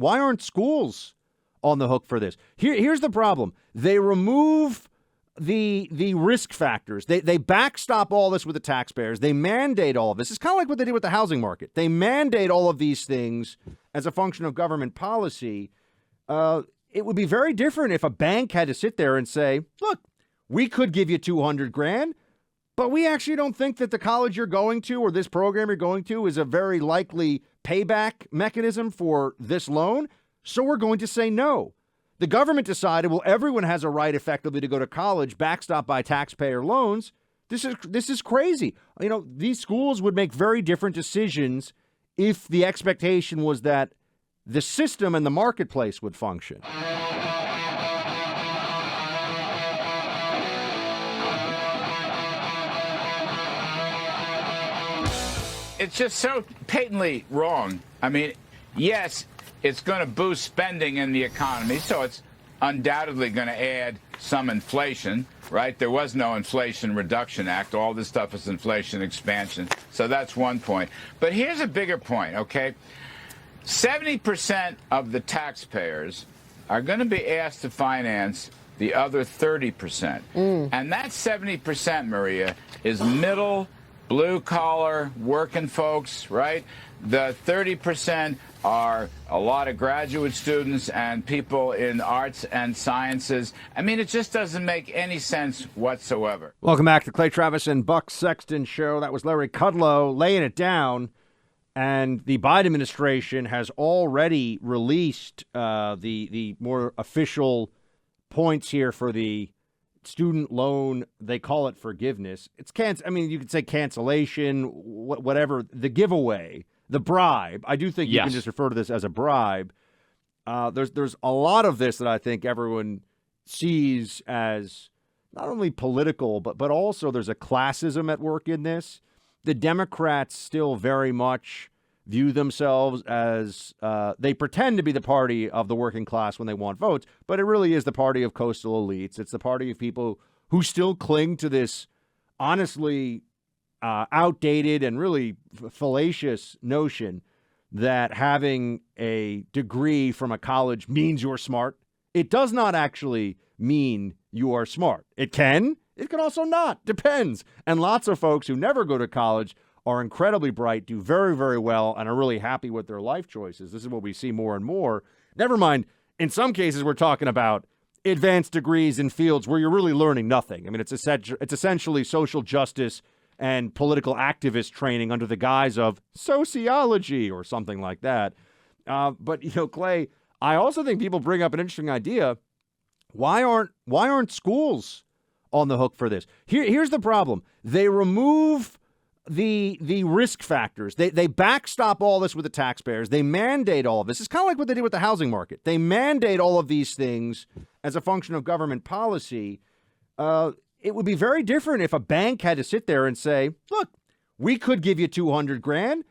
aren't schools on the hook for this? Here's the problem. They remove the risk factors. They backstop all this with the taxpayers. They mandate all of this. It's kind of like what they did with the housing market. They mandate all of these things as a function of government policy. It would be very different if a bank had to sit there and say, look, we could give you $200,000, but we actually don't think that the college you're going to or this program you're going to is a very likely payback mechanism for this loan. So we're going to say no. The government decided, well, everyone has a right effectively to go to college, backstopped by taxpayer loans. This is crazy. You know, these schools would make very different decisions if the expectation was that the system and the marketplace would function. It's just so patently wrong. I mean, yes, it's going to boost spending in the economy, so it's undoubtedly going to add some inflation, right? There was no Inflation Reduction Act. All this stuff is inflation expansion. So that's one point. But here's a bigger point, okay? 70% of the taxpayers are going to be asked to finance the other 30%. And that 70%, Maria, is middle, blue-collar, working folks, right? The 30% are a lot of graduate students and people in arts and sciences. I mean, it just doesn't make any sense whatsoever. Welcome back to the Clay Travis and Buck Sexton show. That was Larry Kudlow laying it down. And the Biden administration has already released the more official points here for the student loan. They call it forgiveness. It's you could say cancellation, whatever, the giveaway, the bribe. I do think you can just refer to this as a bribe. There's a lot of this that I think everyone sees as not only political, but also there's a classism at work in this. The Democrats still very much view themselves as they pretend to be the party of the working class when they want votes, but it really is the party of coastal elites. It's the party of people who still cling to this honestly outdated and really fallacious notion that having a degree from a college means you're smart. It does not actually mean you are smart. It can also not. Depends. And lots of folks who never go to college are incredibly bright, do very, very well, and are really happy with their life choices. This is what we see more and more. Never mind, in some cases, we're talking about advanced degrees in fields where you're really learning nothing. I mean, it's essentially social justice and political activist training under the guise of sociology or something like that. But, Clay, I also think people bring up an interesting idea. Why aren't schools on the hook for this? Here's the problem. They remove the risk factors. They backstop all this with the taxpayers. They mandate all of this. It's kind of like what they did with the housing market. They mandate all of these things as a function of government policy. It would be very different if a bank had to sit there and say, look, we could give you $200,000,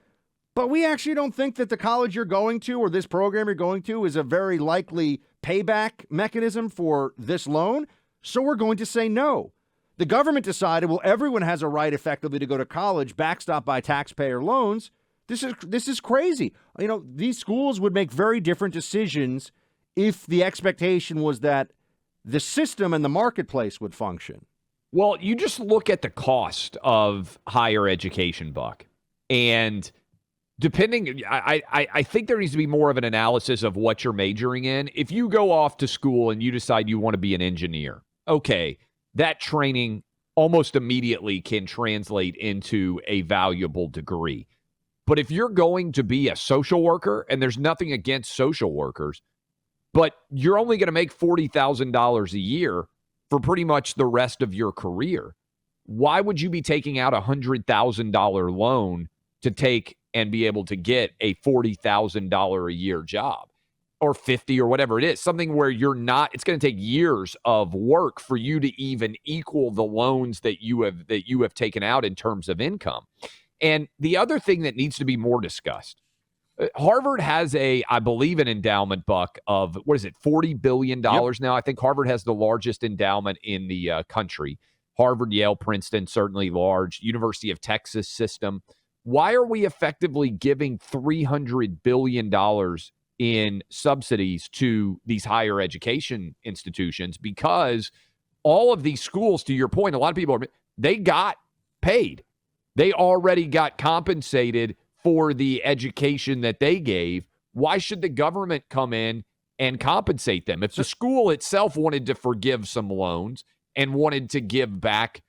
but we actually don't think that the college you're going to or this program you're going to is a very likely payback mechanism for this loan. So we're going to say no. The government decided, well, everyone has a right effectively to go to college, backstopped by taxpayer loans. This is crazy. These schools would make very different decisions if the expectation was that the system and the marketplace would function. Well, you just look at the cost of higher education, Buck. And depending, I think there needs to be more of an analysis of what you're majoring in. If you go off to school and you decide you want to be an engineer, okay, that training almost immediately can translate into a valuable degree. But if you're going to be a social worker, and there's nothing against social workers, but you're only going to make $40,000 a year for pretty much the rest of your career, why would you be taking out a $100,000 loan to take and be able to get a $40,000 a year job? Or 50 or whatever it is, something where it's going to take years of work for you to even equal the loans that you have taken out in terms of income. And the other thing that needs to be more discussed, Harvard has I believe an endowment, Buck, of, $40 billion now. I think Harvard has the largest endowment in the country. Harvard, Yale, Princeton, certainly large. University of Texas system. Why are we effectively giving $300 billion in subsidies to these higher education institutions because all of these schools, to your point, a lot of people they got paid. They already got compensated for the education that they gave. Why should the government come in and compensate them? If the school itself wanted to forgive some loans and wanted to give back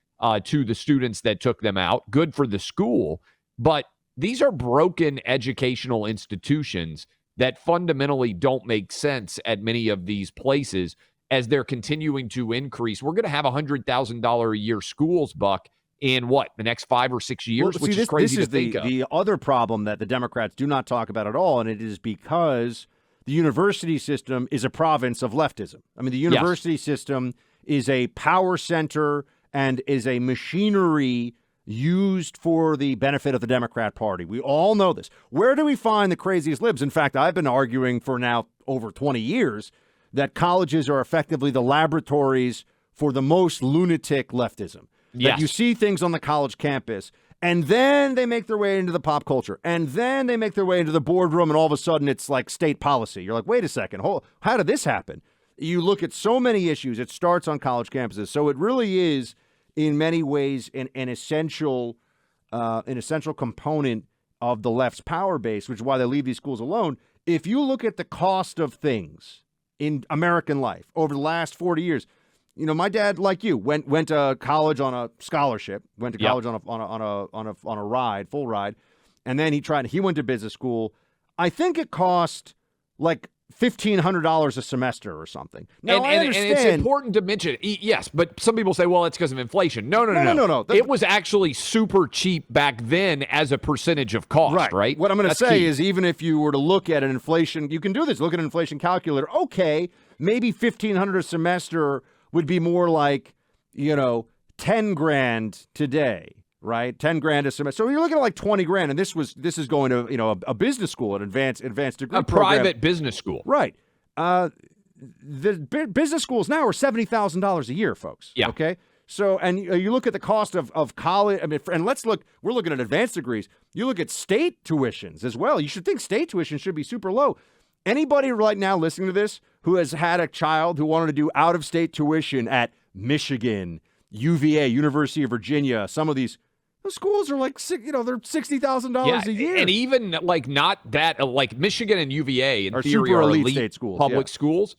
to the students that took them out, good for the school. But these are broken educational institutions that fundamentally don't make sense at many of these places as they're continuing to increase. We're going to have $100,000 a year schools, Buck, in the next 5 or 6 years, which is crazy to think of. The other problem that the Democrats do not talk about at all, and it is because the university system is a province of leftism. I mean, the university system is a power center and is a machinery used for the benefit of the Democrat Party. We all know this. Where do we find the craziest libs? In fact, I've been arguing for now over 20 years that colleges are effectively the laboratories for the most lunatic leftism. Yes. That you see things on the college campus, and then they make their way into the pop culture, and then they make their way into the boardroom, and all of a sudden it's like state policy. You're like, wait a second, how did this happen? You look at so many issues. It starts on college campuses. So it really is, in many ways, an essential component of the left's power base, which is why they leave these schools alone. If you look at the cost of things in American life over the last 40 years, you know, my dad, like you, went to college on a scholarship, went to college on a ride, full ride, and then he went to business school. I think it cost like $1,500 a semester or something. Now, I understand. And it's important to mention, yes, but some people say, well, it's because of inflation. No. It was actually super cheap back then as a percentage of cost, right? What I'm going to say is, even if you were to look at an inflation, you can do this, look at an inflation calculator. Okay, maybe $1,500 a semester would be more like, $10,000 today, right? $10,000 a semester. So you're looking at like $20,000, and this is going to, a business school, an advanced degree program. Private business school. Right. The business schools now are $70,000 a year, folks. Yeah. Okay. So, and you look at the cost of college, and we're looking at advanced degrees. You look at state tuitions as well. You should think state tuition should be super low. Anybody right now listening to this who has had a child who wanted to do out-of-state tuition at Michigan, UVA, University of Virginia, some of these schools are like, they're $60,000 a year. And even like not that, like Michigan and UVA in are theory super are elite state schools, public schools.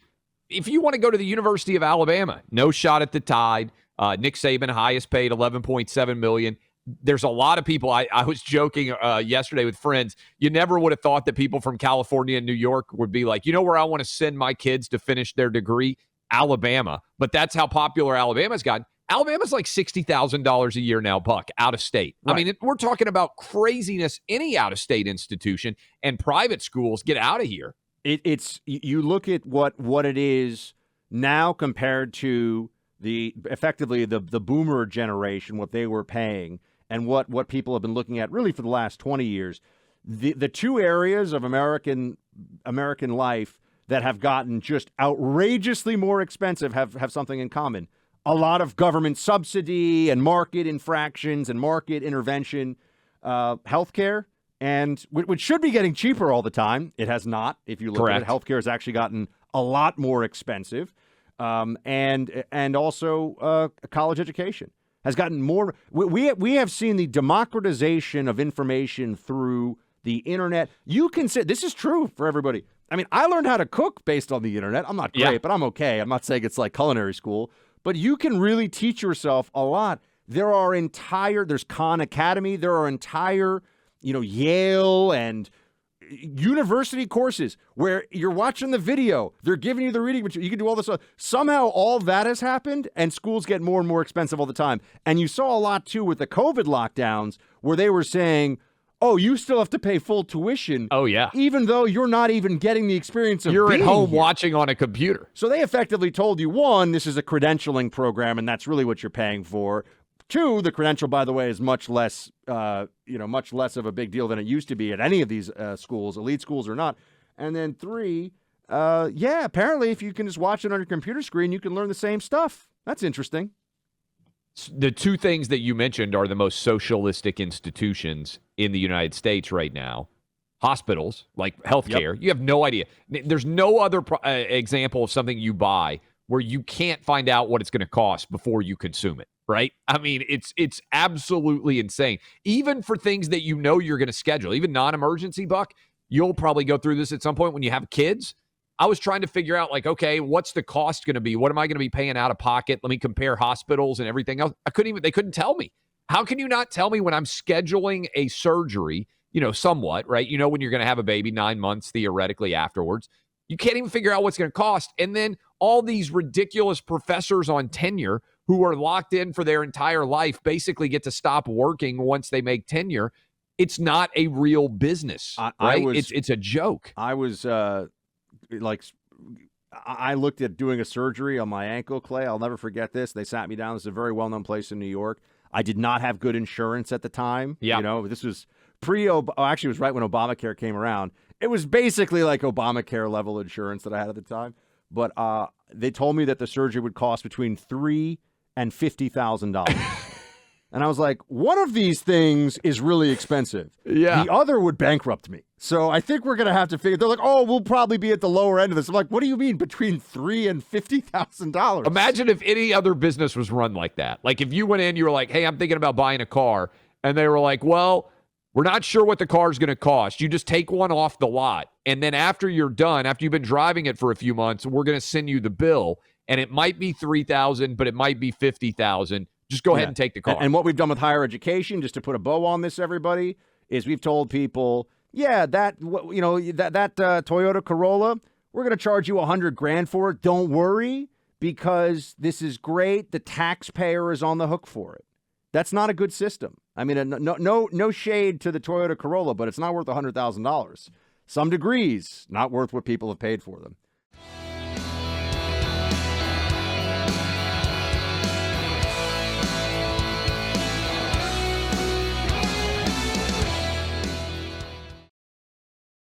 If you want to go to the University of Alabama, no shot at the Tide. Nick Saban, highest paid, $11.7 million. There's a lot of people. I was joking yesterday with friends. You never would have thought that people from California and New York would be like, where I want to send my kids to finish their degree? Alabama. But that's how popular Alabama's gotten. Alabama's like $60,000 a year now, Buck, out of state. Right. I mean, we're talking about craziness. Any out of state institution and private schools, get out of here. It's you look at what it is now compared to effectively the boomer generation, what they were paying, and what people have been looking at really for the last 20 years. The two areas of American life that have gotten just outrageously more expensive have something in common. A lot of government subsidy and market infractions and market intervention, healthcare, and which should be getting cheaper all the time. It has not. If you look Correct. at it, healthcare has actually gotten a lot more expensive. And also college education has gotten more. We have seen the democratization of information through the internet. You can say this is true for everybody. I mean, I learned how to cook based on the internet. I'm not great, but I'm okay. I'm not saying it's like culinary school, but you can really teach yourself a lot. There's Khan Academy. There are entire, Yale and university courses where you're watching the video, they're giving you the reading material, you can do all this stuff. Somehow all that has happened, and schools get more and more expensive all the time. And you saw a lot too with the COVID lockdowns where they were saying, oh, you still have to pay full tuition. Oh yeah, even though you're not even getting the experience of you're being at home here. watching on a computer. So they effectively told you, one, this is a credentialing program and that's really what you're paying for. Two, the credential, by the way, is much less of a big deal than it used to be at any of these schools, elite schools or not. And then three, apparently if you can just watch it on your computer screen, you can learn the same stuff. That's interesting. The two things that you mentioned are the most socialistic institutions in the United States right now. hospitals, like healthcare. Yep. You have no idea. There's no other example of something you buy where you can't find out what it's going to cost before you consume it, right? I mean, it's absolutely insane. Even for things that you know you're going to schedule, even non-emergency, Buck, you'll probably go through this at some point when you have kids. I was trying to figure out, like, okay, what's the cost going to be? What am I going to be paying out of pocket? Let me compare hospitals and everything else. They couldn't tell me. How can you not tell me when I'm scheduling a surgery, somewhat, right? When you're going to have a baby 9 months, theoretically, afterwards. You can't even figure out what's going to cost. And then all these ridiculous professors on tenure who are locked in for their entire life basically get to stop working once they make tenure. It's not a real business, right? It's a joke. I was I looked at doing a surgery on my ankle, Clay. I'll never forget this. They sat me down. This is a very well-known place in New York. I did not have good insurance at the time. Yeah. This was actually, it was right when Obamacare came around. It was basically like Obamacare level insurance that I had at the time. But they told me that the surgery would cost between $3,000 and $50,000. And I was like, one of these things is really expensive. Yeah. The other would bankrupt me. So I think we're going to have to figure. They're like, oh, we'll probably be at the lower end of this. I'm like, what do you mean between $3,000 and $50,000? Imagine if any other business was run like that. Like if you went in, you were like, hey, I'm thinking about buying a car. And they were like, well, we're not sure what the car is going to cost. You just take one off the lot. And then after you're done, after you've been driving it for a few months, we're going to send you the bill. And it might be $3,000, but it might be $50,000. Just go ahead and take the car. And what we've done with higher education, just to put a bow on this, everybody, is we've told people, that Toyota Corolla, we're going to charge you $100,000 for it. Don't worry, because this is great. The taxpayer is on the hook for it. That's not a good system. I mean, no shade to the Toyota Corolla, but it's not worth $100,000. Some degrees, not worth what people have paid for them.